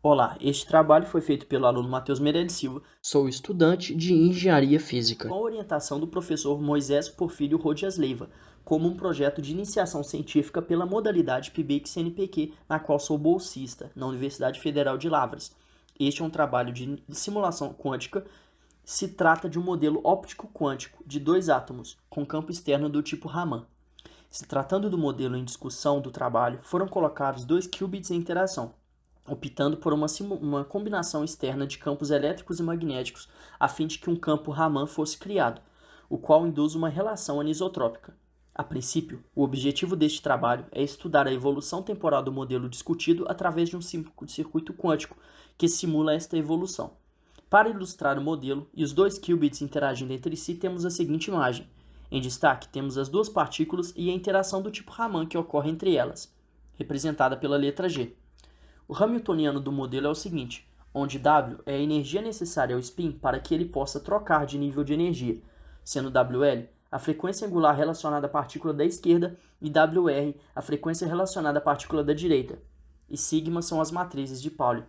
Olá, este trabalho foi feito pelo aluno Matheus Meirelles Silva. Sou estudante de Engenharia Física. Com a orientação do professor Moisés Porfírio Rodias Leiva, como um projeto de iniciação científica pela modalidade PIBIC-CNPq, na qual sou bolsista, na Universidade Federal de Lavras. Este é um trabalho de simulação quântica. Se trata de um modelo óptico quântico de dois átomos, com campo externo do tipo Raman. Se tratando do modelo em discussão do trabalho, foram colocados dois qubits em interação, optando por uma combinação externa de campos elétricos e magnéticos, a fim de que um campo Raman fosse criado, o qual induz uma relação anisotrópica. A princípio, o objetivo deste trabalho é estudar a evolução temporal do modelo discutido através de um circuito quântico que simula esta evolução. Para ilustrar o modelo e os dois qubits interagindo entre si, temos a seguinte imagem. Em destaque, temos as duas partículas e a interação do tipo Raman que ocorre entre elas, representada pela letra G. O hamiltoniano do modelo é o seguinte, onde W é a energia necessária ao spin para que ele possa trocar de nível de energia, sendo WL a frequência angular relacionada à partícula da esquerda e WR a frequência relacionada à partícula da direita, e sigma são as matrizes de Pauli.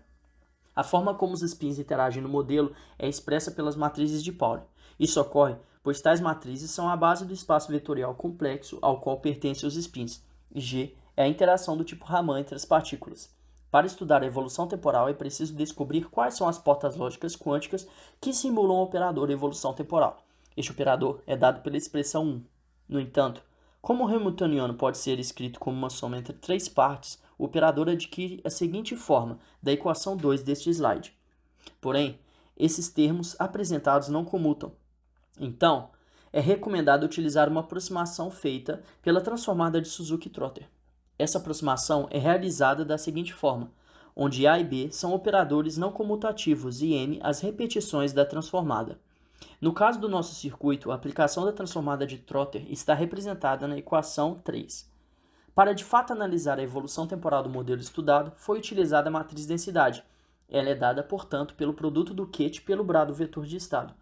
A forma como os spins interagem no modelo é expressa pelas matrizes de Pauli. Isso ocorre pois tais matrizes são a base do espaço vetorial complexo ao qual pertencem os spins, e G é a interação do tipo Raman entre as partículas. Para estudar a evolução temporal, é preciso descobrir quais são as portas lógicas quânticas que simulam o operador evolução temporal. Este operador é dado pela expressão 1. No entanto, como o hamiltoniano pode ser escrito como uma soma entre três partes, o operador adquire a seguinte forma da equação 2 deste slide. Porém, esses termos apresentados não comutam. Então, é recomendado utilizar uma aproximação feita pela transformada de Suzuki-Trotter. Essa aproximação é realizada da seguinte forma, onde A e B são operadores não comutativos e M as repetições da transformada. No caso do nosso circuito, a aplicação da transformada de Trotter está representada na equação 3. Para de fato analisar a evolução temporal do modelo estudado, foi utilizada a matriz densidade. Ela é dada, portanto, pelo produto do Ket pelo brado vetor de estado.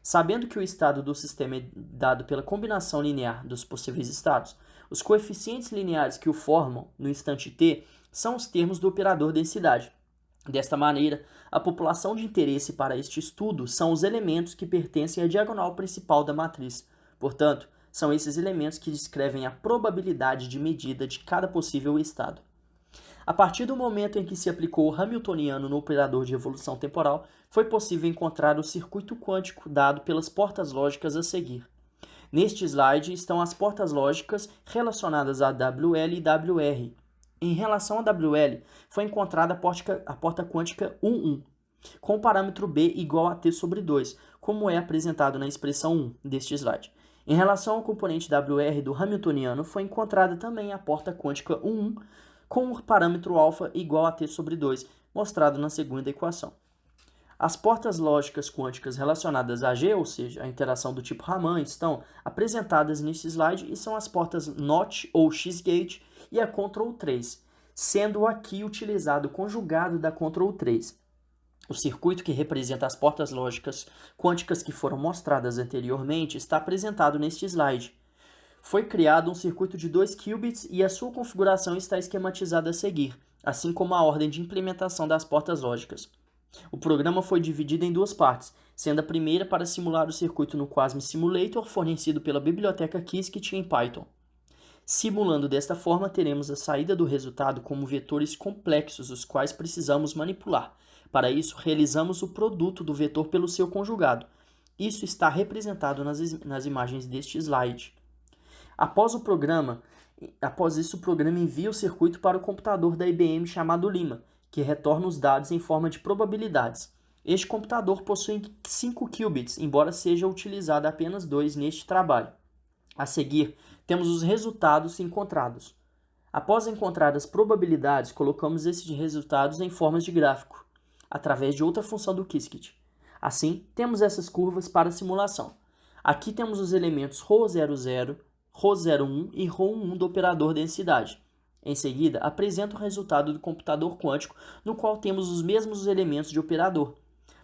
Sabendo que o estado do sistema é dado pela combinação linear dos possíveis estados, os coeficientes lineares que o formam no instante t são os termos do operador densidade. Desta maneira, a população de interesse para este estudo são os elementos que pertencem à diagonal principal da matriz. Portanto, são esses elementos que descrevem a probabilidade de medida de cada possível estado. A partir do momento em que se aplicou o hamiltoniano no operador de evolução temporal, foi possível encontrar o circuito quântico dado pelas portas lógicas a seguir. Neste slide estão as portas lógicas relacionadas a WL e WR. Em relação a WL, foi encontrada a porta quântica 1,1, com o parâmetro B igual a T sobre 2, como é apresentado na expressão 1 deste slide. Em relação ao componente WR do hamiltoniano, foi encontrada também a porta quântica 1,1, com o parâmetro alfa igual a T sobre 2, mostrado na segunda equação. As portas lógicas quânticas relacionadas a G, ou seja, a interação do tipo Raman, estão apresentadas neste slide e são as portas NOT ou X-gate e a Control 3, sendo aqui utilizado o conjugado da Control 3. O circuito que representa as portas lógicas quânticas que foram mostradas anteriormente está apresentado neste slide. Foi criado um circuito de 2 qubits e a sua configuração está esquematizada a seguir, assim como a ordem de implementação das portas lógicas. O programa foi dividido em duas partes, sendo a primeira para simular o circuito no Qasm Simulator fornecido pela biblioteca Qiskit em Python. Simulando desta forma, teremos a saída do resultado como vetores complexos, os quais precisamos manipular. Para isso, realizamos o produto do vetor pelo seu conjugado. Isso está representado nas imagens deste slide. Após isso, o programa envia o circuito para o computador da IBM chamado Lima, que retorna os dados em forma de probabilidades. Este computador possui 5 qubits, embora seja utilizado apenas 2 neste trabalho. A seguir, temos os resultados encontrados. Após encontrar as probabilidades, colocamos esses resultados em formas de gráfico, através de outra função do Qiskit. Assim, temos essas curvas para a simulação. Aqui temos os elementos ρ00, ρ01 e ρ11 do operador densidade. Em seguida, apresento o resultado do computador quântico, no qual temos os mesmos elementos de operador.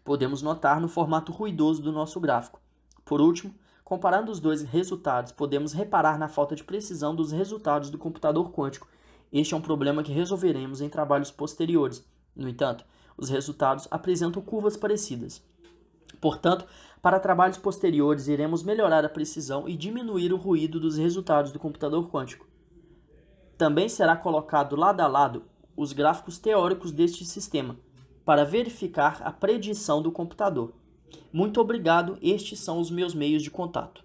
Podemos notar no formato ruidoso do nosso gráfico. Por último, comparando os dois resultados, podemos reparar na falta de precisão dos resultados do computador quântico. Este é um problema que resolveremos em trabalhos posteriores. No entanto, Os resultados apresentam curvas parecidas. Portanto, para trabalhos posteriores, iremos melhorar a precisão e diminuir o ruído dos resultados do computador quântico. Também será colocado lado a lado os gráficos teóricos deste sistema, para verificar a predição do computador. Muito obrigado, estes são os meus meios de contato.